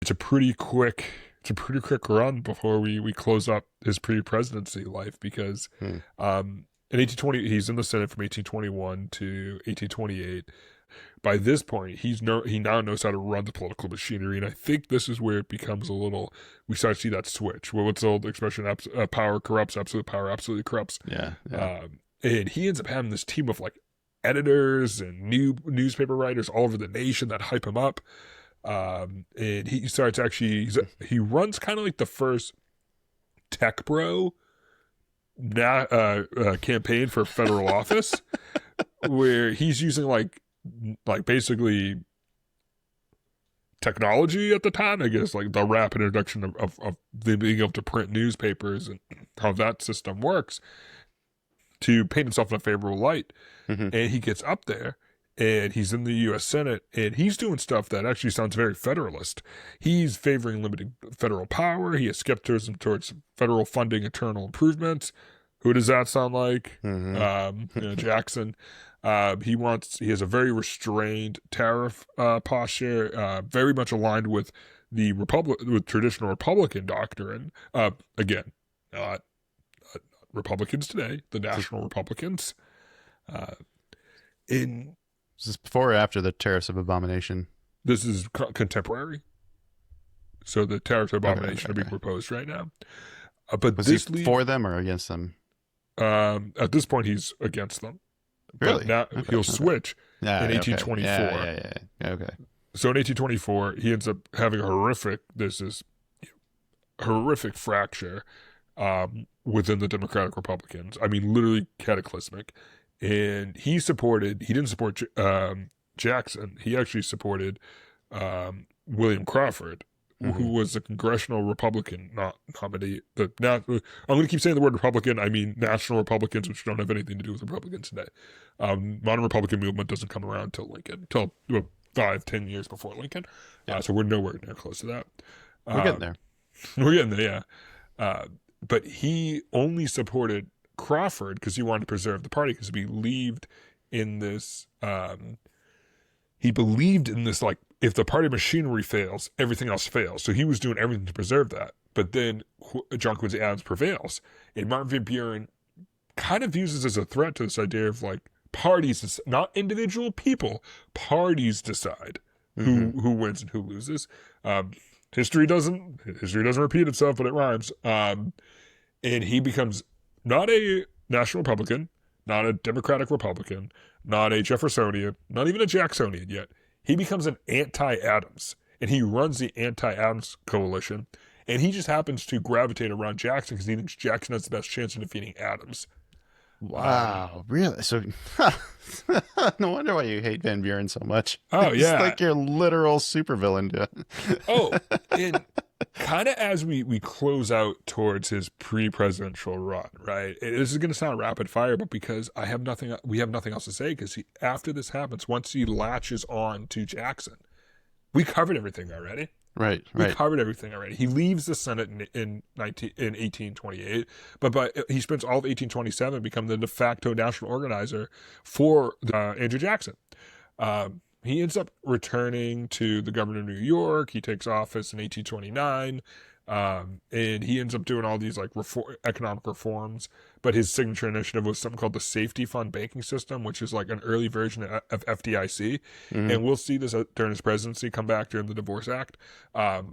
it's a pretty quick run before we close up his pre-presidency life, because in 1820 he's in the Senate from 1821 to 1828. By this point, he now knows how to run the political machinery, and I think this is where it becomes we start to see that switch. Well, what's the old expression? Power corrupts, absolute power absolutely corrupts. Yeah. And he ends up having this team of like editors and newspaper writers all over the nation that hype him up. And he starts he runs kind of like the first tech bro campaign for federal office, where he's using like basically technology at the time, I guess, like the rapid introduction of them being able to print newspapers and how that system works, to paint himself in a favorable light. And he gets up there and he's in the U.S. Senate, and he's doing stuff that actually sounds very federalist. He's favoring limiting federal power. He has skepticism towards federal funding internal improvements. Who does that sound like? Jackson. He has a very restrained tariff posture, very much aligned with with traditional Republican doctrine. Again, not Republicans today, the National Republicans. Is this before or after the Tariffs of Abomination? This is contemporary. So the Tariffs of Abomination are being proposed right now. But was he for them or against them? At this point, he's against them. Really? But now he'll switch in 1824. Yeah. Okay. So in 1824, he ends up having a horrific fracture within the Democratic Republicans. I mean, literally cataclysmic. And he didn't support Jackson. He actually supported William Crawford, who was the congressional Republican nominee. I'm going to keep saying the word Republican. I mean National Republicans, which don't have anything to do with Republicans today. Modern Republican movement doesn't come around until Lincoln, until 5-10 years before Lincoln. So we're nowhere near close to that. We're getting there. We're getting there, yeah. But he only supported Crawford because he wanted to preserve the party, because he believed in this. He believed in this, like, if the party machinery fails, everything else fails. So he was doing everything to preserve that. But then John Quincy Adams prevails, and Martin Van Buren kind of views this as a threat to this idea of like parties, not individual people. Parties decide who wins and who loses. History doesn't repeat itself, but it rhymes. And he becomes not a National Republican, not a Democratic Republican, not a Jeffersonian, not even a Jacksonian yet. He becomes an anti-Adams, and he runs the anti-Adams coalition, and he just happens to gravitate around Jackson because he thinks Jackson has the best chance of defeating Adams. Wow, really? So, no wonder why you hate Van Buren so much. Oh, yeah. It's like your literal supervillain, dude. And kind of as we close out towards his pre-presidential run, right? This is going to sound rapid fire, but because we have nothing else to say, because after this happens, once he latches on to Jackson, we covered everything already. Right. We covered everything already. He leaves the Senate in 1828, but he spends all of 1827 becoming the de facto national organizer for Andrew Jackson. He ends up returning to the governor of New York. He takes office in 1829, and he ends up doing all these like economic reforms. But his signature initiative was something called the Safety Fund Banking System, which is like an early version of FDIC. And we'll see this during his presidency come back during the Divorce Act. But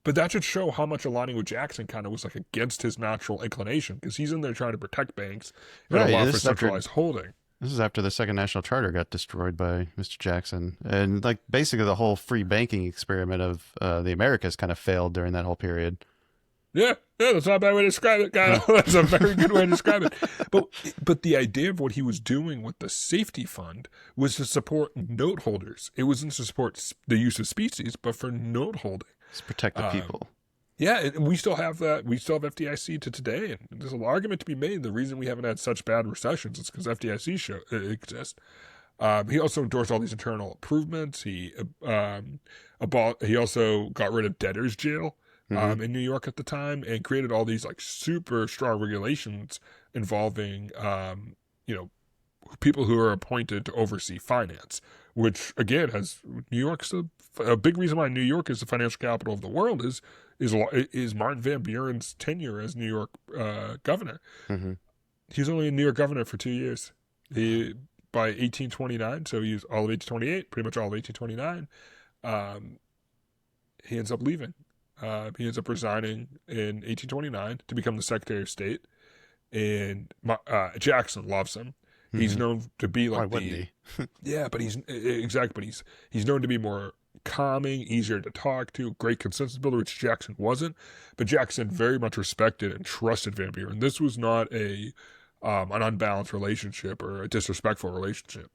that should show how much aligning with Jackson kind of was like against his natural inclination, because he's in there trying to protect banks and allow for centralized holding. This is after the Second National Charter got destroyed by Mr. Jackson. And like basically the whole free banking experiment of the Americas kind of failed during that whole period. Yeah, that's not a bad way to describe it, guy. That's a very good way to describe it. But the idea of what he was doing with the safety fund was to support note holders. It wasn't to support the use of species, but for note holding. Just protect the people. Yeah, and we still have that. We still have FDIC to today, and there's an argument to be made. The reason we haven't had such bad recessions is because FDIC exists. He also endorsed all these internal improvements. He also got rid of debtors' jail in New York at the time, and created all these like super strong regulations involving people who are appointed to oversee finance, which again has New York's a big reason why New York is the financial capital of the world is Martin Van Buren's tenure as New York governor. Mm-hmm. He was only a New York governor for 2 years. By 1829, so he was all of 1828, pretty much all of 1829. He ends up leaving. He ends up resigning in 1829 to become the Secretary of State, and Jackson loves him. Mm-hmm. He's known to be like Why wouldn't he? yeah, but he's known to be more calming, easier to talk to, great consensus builder, which Jackson wasn't. But Jackson very much respected and trusted Van Buren. This was not an unbalanced relationship or a disrespectful relationship.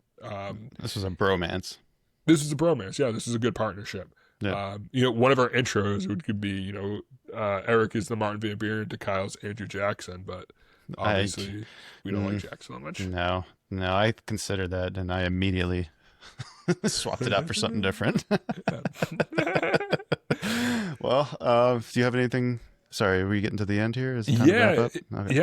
This was a bromance. This is a bromance. Yeah, this is a good partnership. Yeah. One of our intros could be, Eric is the Martin Van Buren to Kyle's Andrew Jackson, but obviously we don't like Jackson that much. No, I considered that, and I immediately swapped it out for something different. Well, do you have anything? Sorry, are we getting to the end here? Is it time to wrap up? Okay. Yeah.